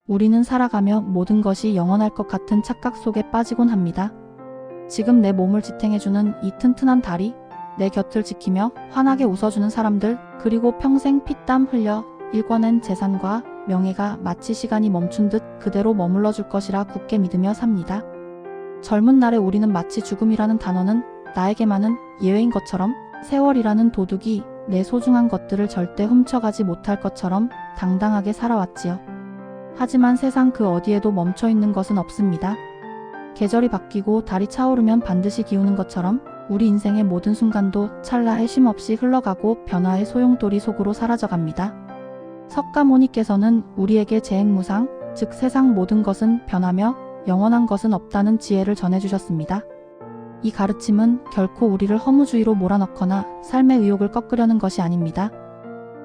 우리는 살아가며 모든 것이 영원할 것 같은 착각 속에 빠지곤 합니다. 지금 내 몸을 지탱해주는 이 튼튼한 다리, 내 곁을 지키며 환하게 웃어주는 사람들, 그리고 평생 피땀 흘려 일궈낸 재산과 명예가 마치 시간이 멈춘 듯 그대로 머물러 줄 것이라 굳게 믿으며 삽니다. 젊은 날의 우리는 마치 죽음이라는 단어는 나에게만은 예외인 것처럼, 세월이라는 도둑이 내 소중한 것들을 절대 훔쳐가지 못할 것처럼 당당하게 살아왔지요. 하지만 세상 그 어디에도 멈춰있는 것은 없습니다. 계절이 바뀌고 달이 차오르면 반드시 기우는 것처럼 우리 인생의 모든 순간도 찰나에 쉼없이 흘러가고 변화의 소용돌이 속으로 사라져갑니다. 석가모니께서는 우리에게 재행무상, 즉 세상 모든 것은 변하며 영원한 것은 없다는 지혜를 전해주셨습니다. 이 가르침은 결코 우리를 허무주의로 몰아넣거나 삶의 의욕을 꺾으려는 것이 아닙니다.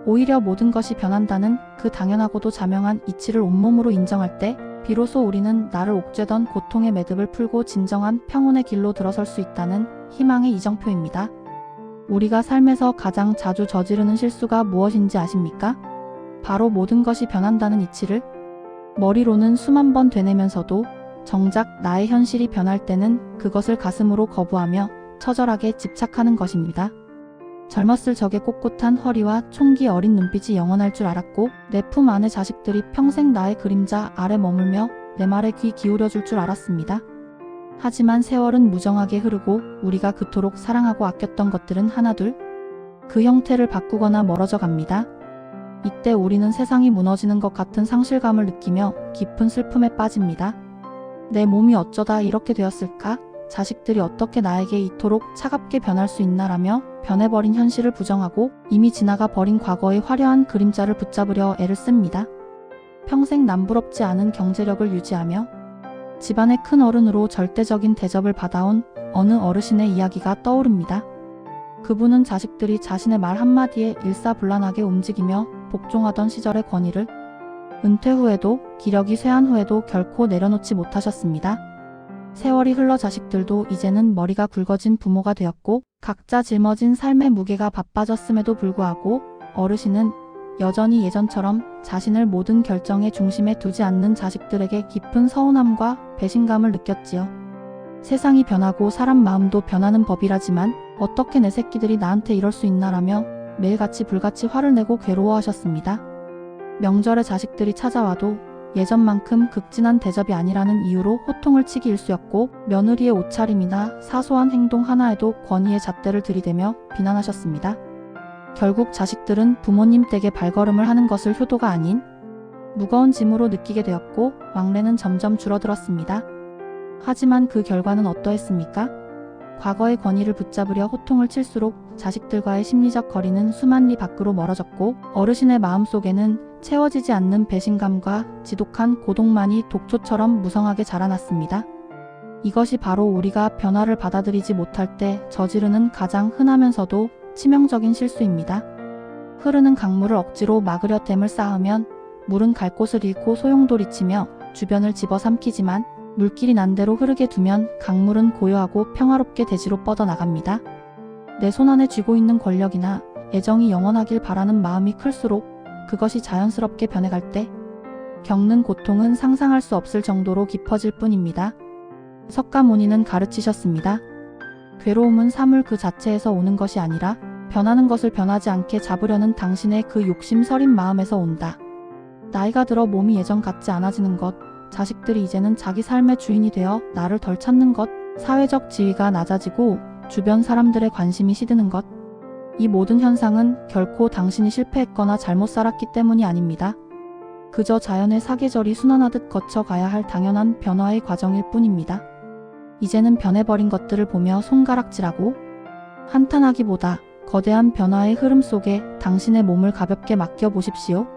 오히려 모든 것이 변한다는 그 당연하고도 자명한 이치를 온몸으로 인정할 때 비로소 우리는 나를 옥죄던 고통의 매듭을 풀고 진정한 평온의 길로 들어설 수 있다는 희망의 이정표입니다. 우리가 삶에서 가장 자주 저지르는 실수가 무엇인지 아십니까? 바로 모든 것이 변한다는 이치를 머리로는 수만 번 되뇌면서도 정작 나의 현실이 변할 때는 그것을 가슴으로 거부하며 처절하게 집착하는 것입니다. 젊었을 적의 꼿꼿한 허리와 총기 어린 눈빛이 영원할 줄 알았고 내 품 안의 자식들이 평생 나의 그림자 아래 머물며 내 말에 귀 기울여 줄 줄 알았습니다. 하지만 세월은 무정하게 흐르고 우리가 그토록 사랑하고 아꼈던 것들은 하나둘 그 형태를 바꾸거나 멀어져 갑니다. 이때 우리는 세상이 무너지는 것 같은 상실감을 느끼며 깊은 슬픔에 빠집니다. 내 몸이 어쩌다 이렇게 되었을까? 자식들이 어떻게 나에게 이토록 차갑게 변할 수 있나라며 변해버린 현실을 부정하고 이미 지나가 버린 과거의 화려한 그림자를 붙잡으려 애를 씁니다. 평생 남부럽지 않은 경제력을 유지하며 집안의 큰 어른으로 절대적인 대접을 받아온 어느 어르신의 이야기가 떠오릅니다. 그분은 자식들이 자신의 말 한마디에 일사불란하게 움직이며 복종하던 시절의 권위를 은퇴 후에도 기력이 쇠한 후에도 결코 내려놓지 못하셨습니다. 세월이 흘러 자식들도 이제는 머리가 굵어진 부모가 되었고 각자 짊어진 삶의 무게가 바빠졌음에도 불구하고 어르신은 여전히 예전처럼 자신을 모든 결정의 중심에 두지 않는 자식들에게 깊은 서운함과 배신감을 느꼈지요. 세상이 변하고 사람 마음도 변하는 법이라지만 어떻게 내 새끼들이 나한테 이럴 수 있나라며 매일같이 불같이 화를 내고 괴로워하셨습니다. 명절에 자식들이 찾아와도 예전만큼 극진한 대접이 아니라는 이유로 호통을 치기 일쑤였고 며느리의 옷차림이나 사소한 행동 하나에도 권위의 잣대를 들이대며 비난하셨습니다. 결국 자식들은 부모님 댁에 발걸음을 하는 것을 효도가 아닌 무거운 짐으로 느끼게 되었고 왕래는 점점 줄어들었습니다. 하지만 그 결과는 어떠했습니까? 과거의 권위를 붙잡으려 호통을 칠수록 자식들과의 심리적 거리는 수만 리 밖으로 멀어졌고 어르신의 마음속에는 채워지지 않는 배신감과 지독한 고독만이 독초처럼 무성하게 자라났습니다. 이것이 바로 우리가 변화를 받아들이지 못할 때 저지르는 가장 흔하면서도 치명적인 실수입니다. 흐르는 강물을 억지로 막으려 댐을 쌓으면 물은 갈 곳을 잃고 소용돌이치며 주변을 집어삼키지만 물길이 난대로 흐르게 두면 강물은 고요하고 평화롭게 대지로 뻗어나갑니다. 내 손안에 쥐고 있는 권력이나 애정이 영원하길 바라는 마음이 클수록 그것이 자연스럽게 변해갈 때 겪는 고통은 상상할 수 없을 정도로 깊어질 뿐입니다. 석가모니는 가르치셨습니다. 괴로움은 사물 그 자체에서 오는 것이 아니라 변하는 것을 변하지 않게 잡으려는 당신의 그 욕심 서린 마음에서 온다. 나이가 들어 몸이 예전 같지 않아지는 것, 자식들이 이제는 자기 삶의 주인이 되어 나를 덜 찾는 것, 사회적 지위가 낮아지고 주변 사람들의 관심이 시드는 것, 이 모든 현상은 결코 당신이 실패했거나 잘못 살았기 때문이 아닙니다. 그저 자연의 사계절이 순환하듯 거쳐가야 할 당연한 변화의 과정일 뿐입니다. 이제는 변해버린 것들을 보며 손가락질하고 한탄하기보다 거대한 변화의 흐름 속에 당신의 몸을 가볍게 맡겨보십시오.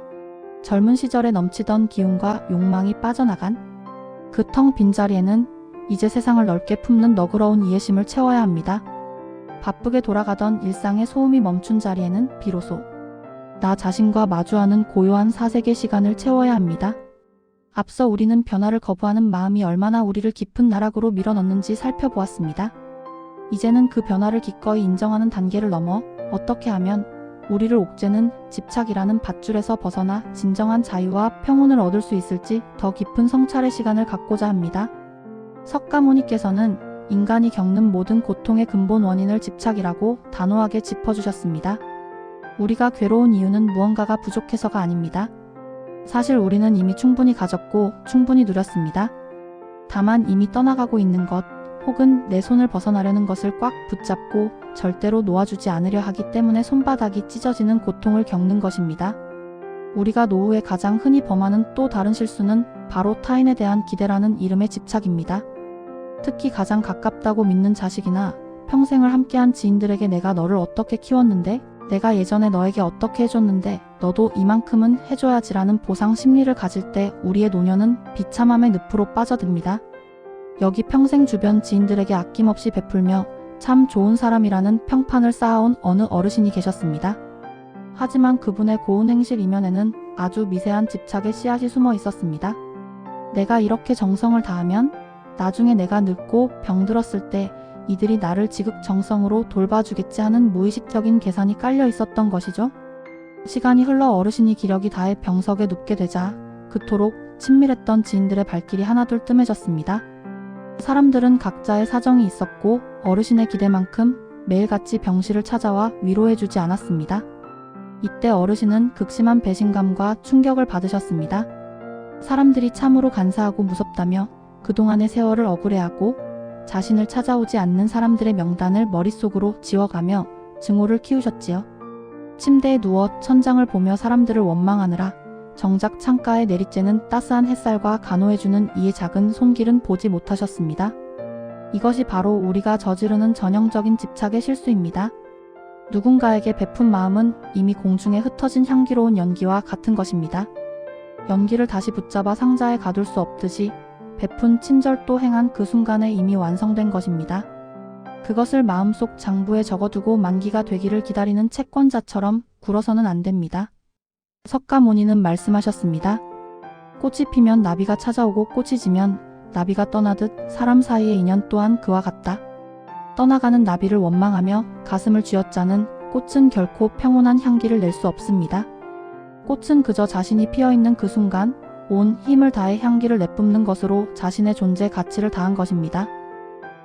젊은 시절에 넘치던 기운과 욕망이 빠져나간 그 텅 빈 자리에는 이제 세상을 넓게 품는 너그러운 이해심을 채워야 합니다. 바쁘게 돌아가던 일상의 소음이 멈춘 자리에는 비로소 나 자신과 마주하는 고요한 사색의 시간을 채워야 합니다. 앞서 우리는 변화를 거부하는 마음이 얼마나 우리를 깊은 나락으로 밀어넣는지 살펴보았습니다. 이제는 그 변화를 기꺼이 인정하는 단계를 넘어 어떻게 하면 우리를 옥죄는 집착이라는 밧줄에서 벗어나 진정한 자유와 평온을 얻을 수 있을지 더 깊은 성찰의 시간을 갖고자 합니다. 석가모니께서는 인간이 겪는 모든 고통의 근본 원인을 집착이라고 단호하게 짚어주셨습니다. 우리가 괴로운 이유는 무언가가 부족해서가 아닙니다. 사실 우리는 이미 충분히 가졌고 충분히 누렸습니다. 다만 이미 떠나가고 있는 것, 혹은 내 손을 벗어나려는 것을 꽉 붙잡고 절대로 놓아주지 않으려 하기 때문에 손바닥이 찢어지는 고통을 겪는 것입니다. 우리가 노후에 가장 흔히 범하는 또 다른 실수는 바로 타인에 대한 기대라는 이름의 집착입니다. 특히 가장 가깝다고 믿는 자식이나 평생을 함께한 지인들에게 내가 너를 어떻게 키웠는데, 내가 예전에 너에게 어떻게 해줬는데 너도 이만큼은 해줘야지라는 보상 심리를 가질 때 우리의 노년은 비참함의 늪으로 빠져듭니다. 여기 평생 주변 지인들에게 아낌없이 베풀며 참 좋은 사람이라는 평판을 쌓아온 어느 어르신이 계셨습니다. 하지만 그분의 고운 행실 이면에는 아주 미세한 집착의 씨앗이 숨어 있었습니다. 내가 이렇게 정성을 다하면 나중에 내가 늙고 병들었을 때 이들이 나를 지극정성으로 돌봐주겠지 하는 무의식적인 계산이 깔려 있었던 것이죠. 시간이 흘러 어르신이 기력이 다해 병석에 눕게 되자 그토록 친밀했던 지인들의 발길이 하나둘 뜸해졌습니다. 사람들은 각자의 사정이 있었고 어르신의 기대만큼 매일같이 병실을 찾아와 위로해주지 않았습니다. 이때 어르신은 극심한 배신감과 충격을 받으셨습니다. 사람들이 참으로 간사하고 무섭다며 그동안의 세월을 억울해하고 자신을 찾아오지 않는 사람들의 명단을 머릿속으로 지워가며 증오를 키우셨지요. 침대에 누워 천장을 보며 사람들을 원망하느라 정작 창가에 내리쬐는 따스한 햇살과 간호해주는 이의 작은 손길은 보지 못하셨습니다. 이것이 바로 우리가 저지르는 전형적인 집착의 실수입니다. 누군가에게 베푼 마음은 이미 공중에 흩어진 향기로운 연기와 같은 것입니다. 연기를 다시 붙잡아 상자에 가둘 수 없듯이 베푼 친절도 행한 그 순간에 이미 완성된 것입니다. 그것을 마음속 장부에 적어두고 만기가 되기를 기다리는 채권자처럼 굴어서는 안 됩니다. 석가모니는 말씀하셨습니다. 꽃이 피면 나비가 찾아오고 꽃이 지면 나비가 떠나듯 사람 사이의 인연 또한 그와 같다. 떠나가는 나비를 원망하며 가슴을 쥐어짜는 꽃은 결코 평온한 향기를 낼 수 없습니다. 꽃은 그저 자신이 피어있는 그 순간 온 힘을 다해 향기를 내뿜는 것으로 자신의 존재 가치를 다한 것입니다.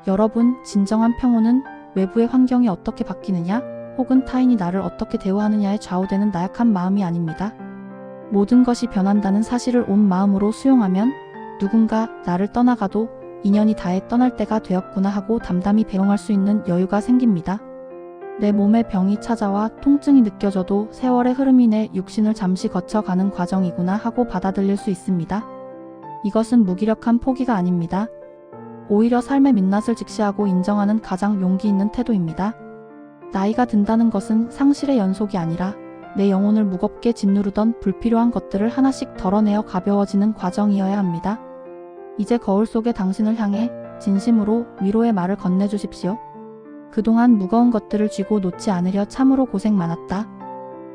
여러분, 진정한 평온은 외부의 환경이 어떻게 바뀌느냐, 혹은 타인이 나를 어떻게 대우하느냐에 좌우되는 나약한 마음이 아닙니다. 모든 것이 변한다는 사실을 온 마음으로 수용하면 누군가 나를 떠나가도 인연이 다해 떠날 때가 되었구나 하고 담담히 배웅할 수 있는 여유가 생깁니다. 내 몸에 병이 찾아와 통증이 느껴져도 세월의 흐름이 내 육신을 잠시 거쳐가는 과정이구나 하고 받아들일 수 있습니다. 이것은 무기력한 포기가 아닙니다. 오히려 삶의 민낯을 직시하고 인정하는 가장 용기 있는 태도입니다. 나이가 든다는 것은 상실의 연속이 아니라 내 영혼을 무겁게 짓누르던 불필요한 것들을 하나씩 덜어내어 가벼워지는 과정이어야 합니다. 이제 거울 속의 당신을 향해 진심으로 위로의 말을 건네주십시오. 그동안 무거운 것들을 쥐고 놓지 않으려 참으로 고생 많았다.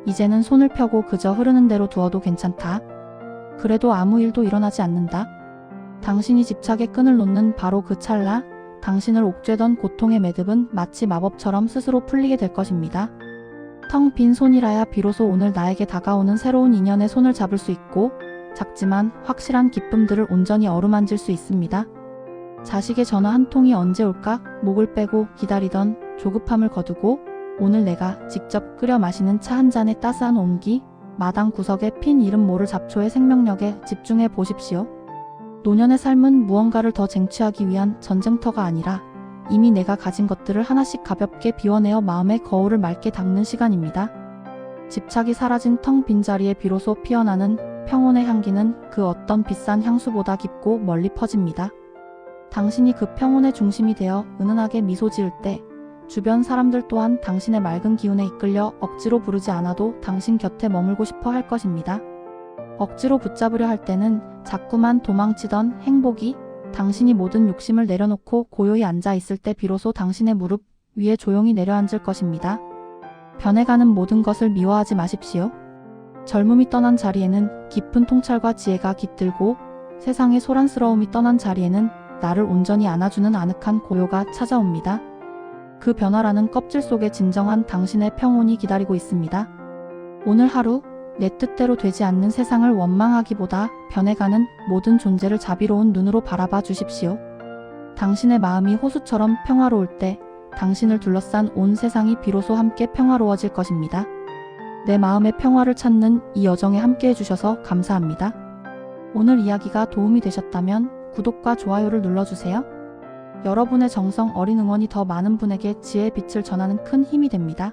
이제는 손을 펴고 그저 흐르는 대로 두어도 괜찮다. 그래도 아무 일도 일어나지 않는다. 당신이 집착의 끈을 놓는 바로 그 찰나, 당신을 옥죄던 고통의 매듭은 마치 마법처럼 스스로 풀리게 될 것입니다. 텅 빈 손이라야 비로소 오늘 나에게 다가오는 새로운 인연의 손을 잡을 수 있고 작지만 확실한 기쁨들을 온전히 어루만질 수 있습니다. 자식의 전화 한 통이 언제 올까 목을 빼고 기다리던 조급함을 거두고 오늘 내가 직접 끓여 마시는 차 한 잔의 따스한 온기, 마당 구석에 핀 이름 모를 잡초의 생명력에 집중해 보십시오. 노년의 삶은 무언가를 더 쟁취하기 위한 전쟁터가 아니라 이미 내가 가진 것들을 하나씩 가볍게 비워내어 마음의 거울을 맑게 닦는 시간입니다. 집착이 사라진 텅 빈 자리에 비로소 피어나는 평온의 향기는 그 어떤 비싼 향수보다 깊고 멀리 퍼집니다. 당신이 그 평온의 중심이 되어 은은하게 미소 지을 때 주변 사람들 또한 당신의 맑은 기운에 이끌려 억지로 부르지 않아도 당신 곁에 머물고 싶어 할 것입니다. 억지로 붙잡으려 할 때는 자꾸만 도망치던 행복이 당신이 모든 욕심을 내려놓고 고요히 앉아 있을 때 비로소 당신의 무릎 위에 조용히 내려앉을 것입니다. 변해가는 모든 것을 미워하지 마십시오. 젊음이 떠난 자리에는 깊은 통찰과 지혜가 깃들고 세상의 소란스러움이 떠난 자리에는 나를 온전히 안아주는 아늑한 고요가 찾아옵니다. 그 변화라는 껍질 속에 진정한 당신의 평온이 기다리고 있습니다. 오늘 하루 내 뜻대로 되지 않는 세상을 원망하기보다 변해가는 모든 존재를 자비로운 눈으로 바라봐 주십시오. 당신의 마음이 호수처럼 평화로울 때 당신을 둘러싼 온 세상이 비로소 함께 평화로워질 것입니다. 내 마음의 평화를 찾는 이 여정에 함께 해주셔서 감사합니다. 오늘 이야기가 도움이 되셨다면 구독과 좋아요를 눌러주세요. 여러분의 정성 어린 응원이 더 많은 분에게 지혜의 빛을 전하는 큰 힘이 됩니다.